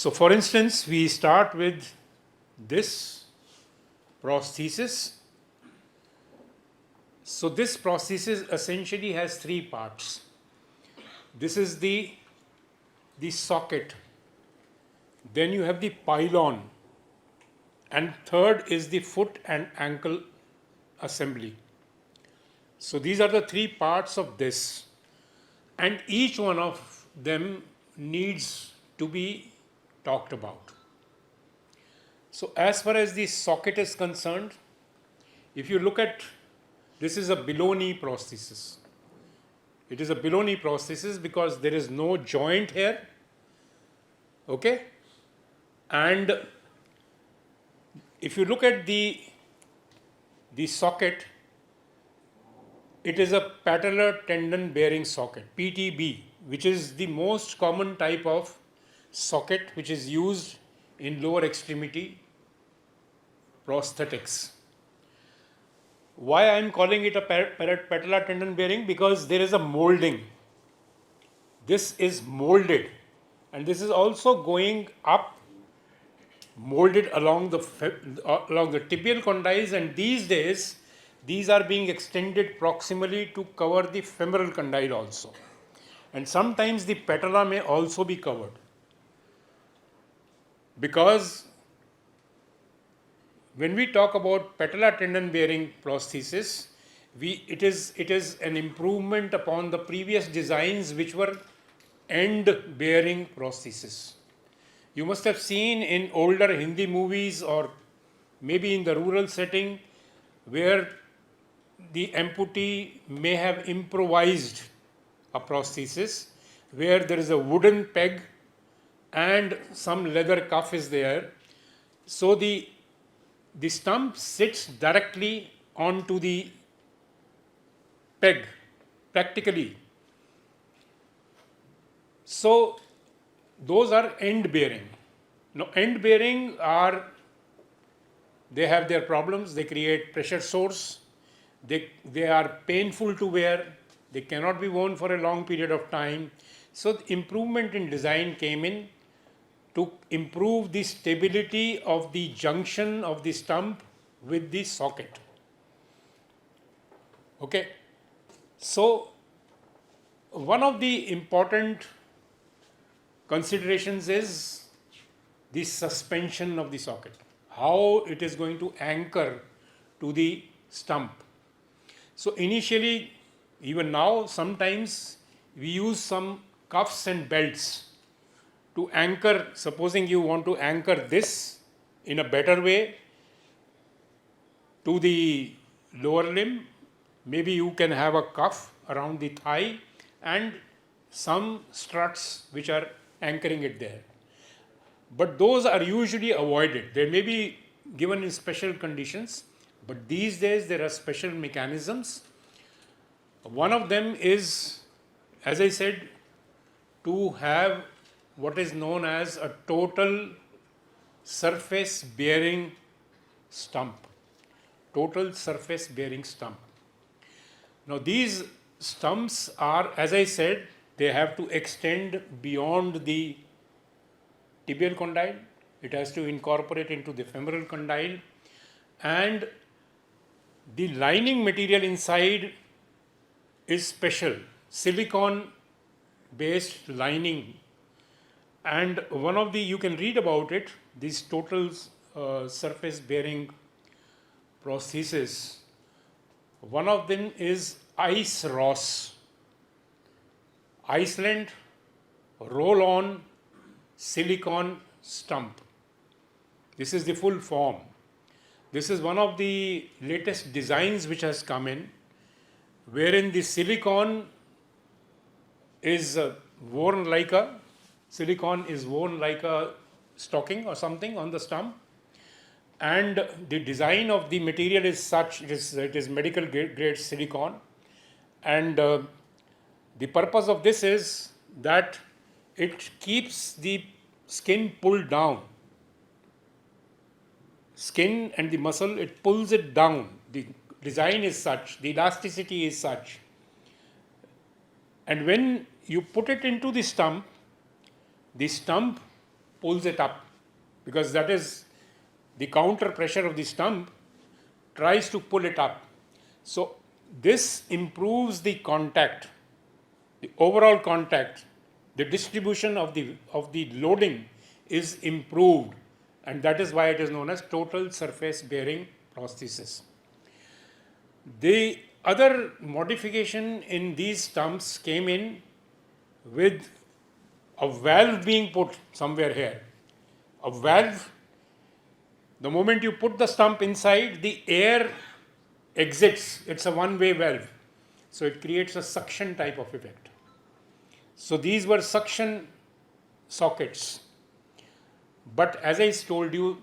So for instance, we start with this prosthesis. So this prosthesis essentially has three parts. This is the socket. Then you have the pylon. And third is the foot and ankle assembly. So these are the three parts of this. And each one of them needs to be talked about. So as far as the socket is concerned, if you look at, this is a below-knee prosthesis. It is a below-knee prosthesis because there is no joint here. Okay? And if you look at the socket, it is a patellar tendon bearing socket, PTB, which is the most common type of socket which is used in lower extremity prosthetics. Why I am calling it a patellar tendon bearing? Because there is a molding. This is molded, and this is also going up, molded along the tibial condyles, and these days these are being extended proximally to cover the femoral condyle also. And sometimes the patella may also be covered, because when we talk about patellar tendon bearing prosthesis, it is an improvement upon the previous designs which were end bearing prosthesis. You must have seen in older Hindi movies or maybe in the rural setting where the amputee may have improvised a prosthesis where there is a wooden peg and some leather cuff is there. So the stump sits directly onto the peg, practically. So those are end bearing. Now end bearing they have their problems, they create pressure sores, they are painful to wear, they cannot be worn for a long period of time. So the improvement in design came in to improve the stability of the junction of the stump with the socket. Okay. So one of the important considerations is the suspension of the socket, how it is going to anchor to the stump. So initially, even now, sometimes we use some cuffs and belts to anchor. Supposing you want to anchor this in a better way to the lower limb, maybe you can have a cuff around the thigh and some struts which are anchoring it there. But those are usually avoided. They may be given in special conditions, but these days there are special mechanisms. One of them is, as I said, to have what is known as a total surface bearing stump. Total surface bearing stump. Now these stumps are, as I said, they have to extend beyond the tibial condyle. It has to incorporate into the femoral condyle, and the lining material inside is special, silicone based lining. And one of the, you can read about it, these total surface bearing prosthesis. One of them is Ice Ross, Iceland roll on silicone stump. This is the full form. This is one of the latest designs which has come in, wherein the silicone is worn like a stocking or something on the stump, and the design of the material is such, it is medical grade silicone, and the purpose of this is that it keeps the skin pulled down. Skin and the muscle, it pulls it down. The design is such, the elasticity is such. And when you put it into the stump pulls it up, because that is the counter pressure of the stump tries to pull it up. So this improves the contact, the overall contact, the distribution of the loading is improved, and that is why it is known as total surface bearing prosthesis. The other modification in these stumps came in with a valve being put somewhere here. A valve, the moment you put the stump inside, the air exits. It's a one-way valve. So it creates a suction type of effect. So these were suction sockets. But as I told you,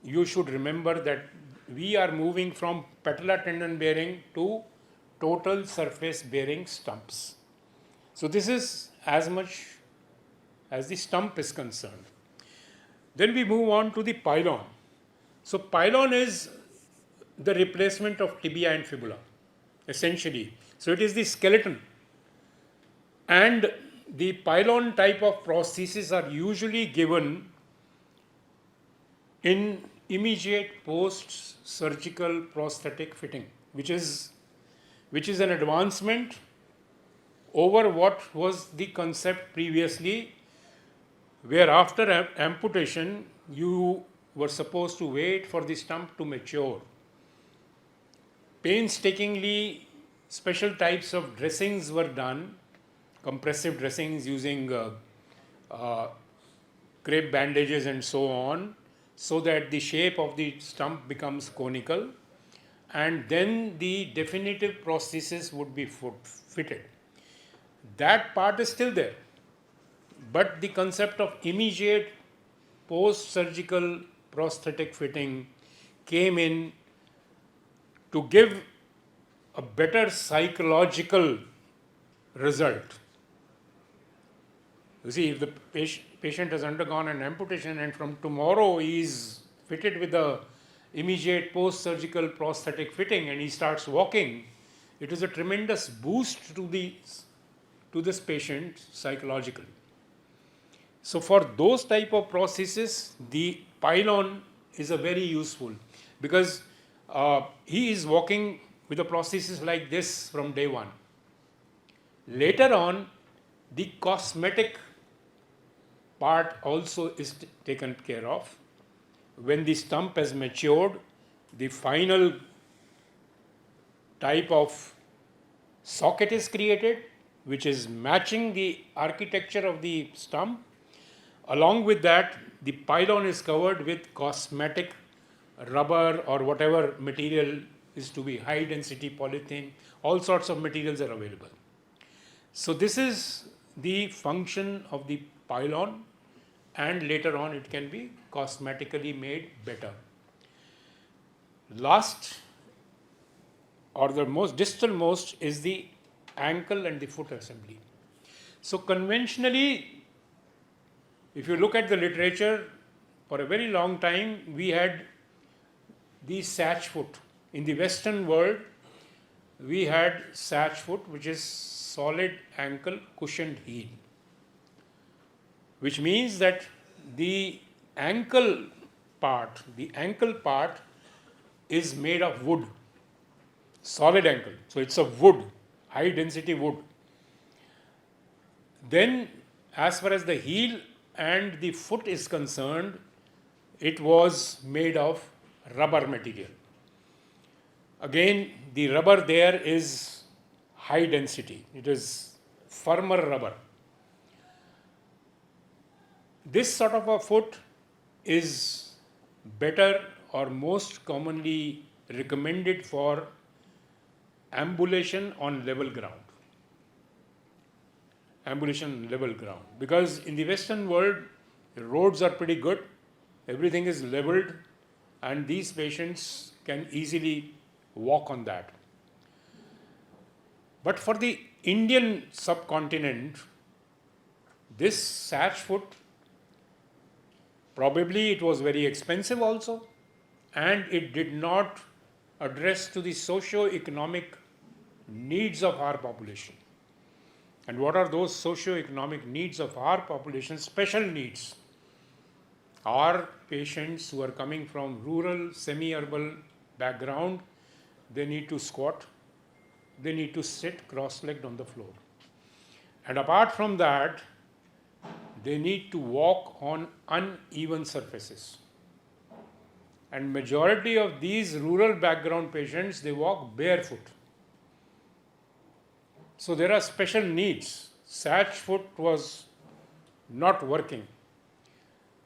you should remember that we are moving from patellar tendon bearing to total surface bearing stumps. So this is as much as the stump is concerned. Then we move on to the pylon. So pylon is the replacement of tibia and fibula, essentially. So it is the skeleton. And the pylon type of prosthesis are usually given in immediate post-surgical prosthetic fitting, which is an advancement over what was the concept previously, where after amputation you were supposed to wait for the stump to mature. Painstakingly, special types of dressings were done, compressive dressings using crepe bandages and so on, so that the shape of the stump becomes conical, and then the definitive prosthesis would be fitted. That part is still there, but the concept of immediate post-surgical prosthetic fitting came in to give a better psychological result. You see, if the patient has undergone an amputation and from tomorrow he is fitted with the immediate post-surgical prosthetic fitting and he starts walking, it is a tremendous boost to this patient psychologically. So for those type of prosthesis, the pylon is a very useful, because he is walking with a prosthesis like this from day one. Later on, the cosmetic part also is taken care of. When the stump has matured, the final type of socket is created, which is matching the architecture of the stump. Along with that, the pylon is covered with cosmetic rubber or whatever material is to be, high density polythene, all sorts of materials are available. So this is the function of the pylon, and later on it can be cosmetically made better. Last, or the most distal most, is the ankle and the foot assembly. So conventionally, if you look at the literature, for a very long time we had the SACH foot. In the Western world, we had SACH foot, which is solid ankle cushioned heel, which means that the ankle part is made of wood, solid ankle. So it's a wood, high density wood. Then as far as the heel and the foot is concerned, it was made of rubber material. Again, the rubber there is high density. It is firmer rubber. This sort of a foot is better or most commonly recommended for ambulation on level ground. Ambulation on level ground. Because in the Western world, the roads are pretty good, everything is leveled, and these patients can easily walk on that. But for the Indian subcontinent, this SACH foot, probably it was very expensive also, and it did not address to the socio-economic needs of our population. And what are those socio-economic needs of our population? Special needs. are patients who are coming from rural, semi-urban background. They need to squat, they need to sit cross-legged on the floor. And apart from that, they need to walk on uneven surfaces. And majority of these rural background patients, they walk barefoot. So there are special needs. SACH foot was not working.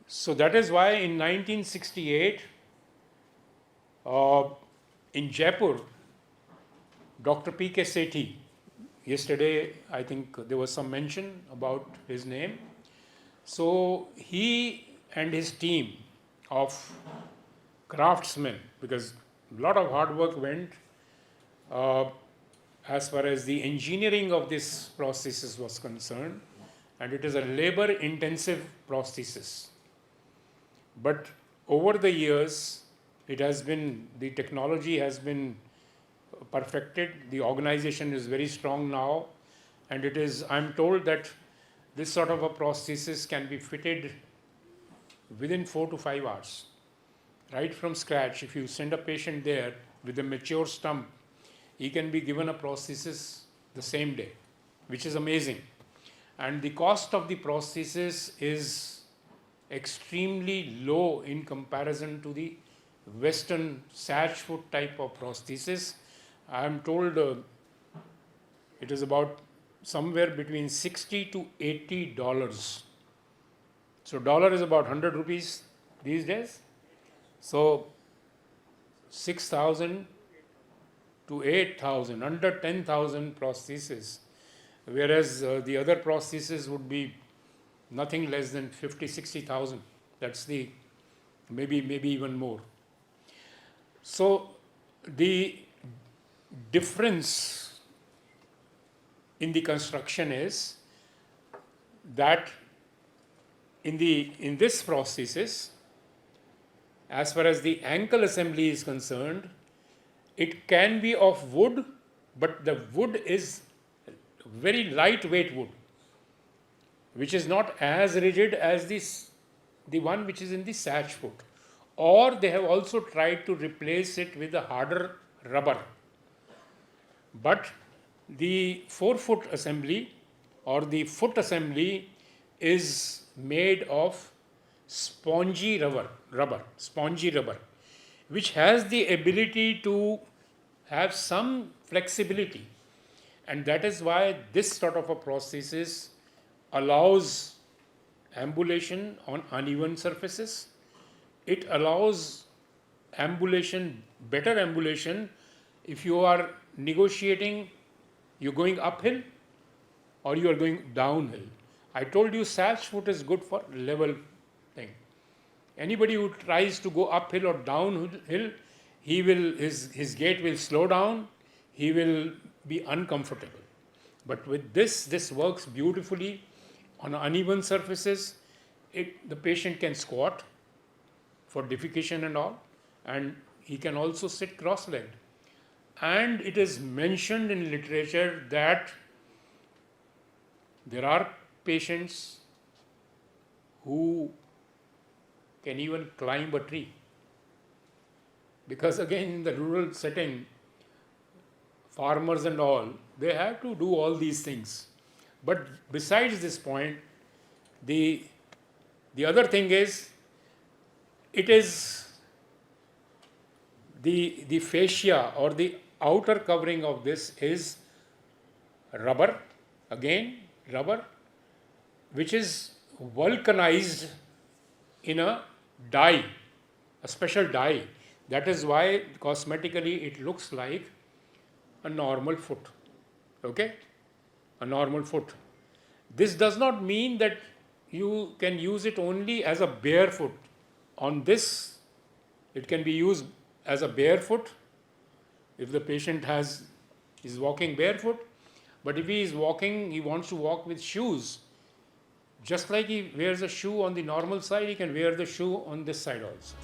So that is why in 1968, in Jaipur, Dr. P.K. Sethi, yesterday I think there was some mention about his name. So he and his team of craftsmen, because a lot of hard work went as far as the engineering of this prosthesis was concerned, and it is a labor intensive prosthesis. But over the years, it has been, the technology has been perfected, the organization is very strong now, and it is, I'm told that this sort of a prosthesis can be fitted within 4 to 5 hours. Right from scratch, if you send a patient there with a mature stump, he can be given a prosthesis the same day, which is amazing. And the cost of the prosthesis is extremely low in comparison to the Western SACH foot type of prosthesis. I am told it is about somewhere between $60 to $80. So dollar is about 100 rupees these days. So 6,000 to 8,000, under 10,000 prosthesis, whereas the other prosthesis would be nothing less than 50, 60,000. That's the maybe even more. So the difference in the construction is that in this prosthesis, as far as the ankle assembly is concerned, it can be of wood, but the wood is very lightweight wood, which is not as rigid as the one which is in the SACH foot. Or they have also tried to replace it with a harder rubber. But the forefoot assembly or the foot assembly is made of spongy rubber, which has the ability to have some flexibility. And that is why this sort of a prosthesis allows ambulation on uneven surfaces. It allows ambulation, better ambulation, if you are negotiating, you're going uphill or you are going downhill. I told you SACH foot is good for level thing. Anybody who tries to go uphill or downhill, his gait will slow down, he will be uncomfortable. But with this works beautifully on uneven surfaces. The patient can squat for defecation and all, and he can also sit cross-legged. And it is mentioned in literature that there are patients who can even climb a tree. Because again, in the rural setting, farmers and all, they have to do all these things. But besides this point, the other thing is, it is the fascia or the outer covering of this is rubber, which is vulcanized in a dye, a special dye. That is why cosmetically it looks like a normal foot. Okay? A normal foot. This does not mean that you can use it only as a bare foot. On this, it can be used as a bare foot if the patient is walking barefoot. But if he is walking, he wants to walk with shoes. Just like he wears a shoe on the normal side, he can wear the shoe on this side also.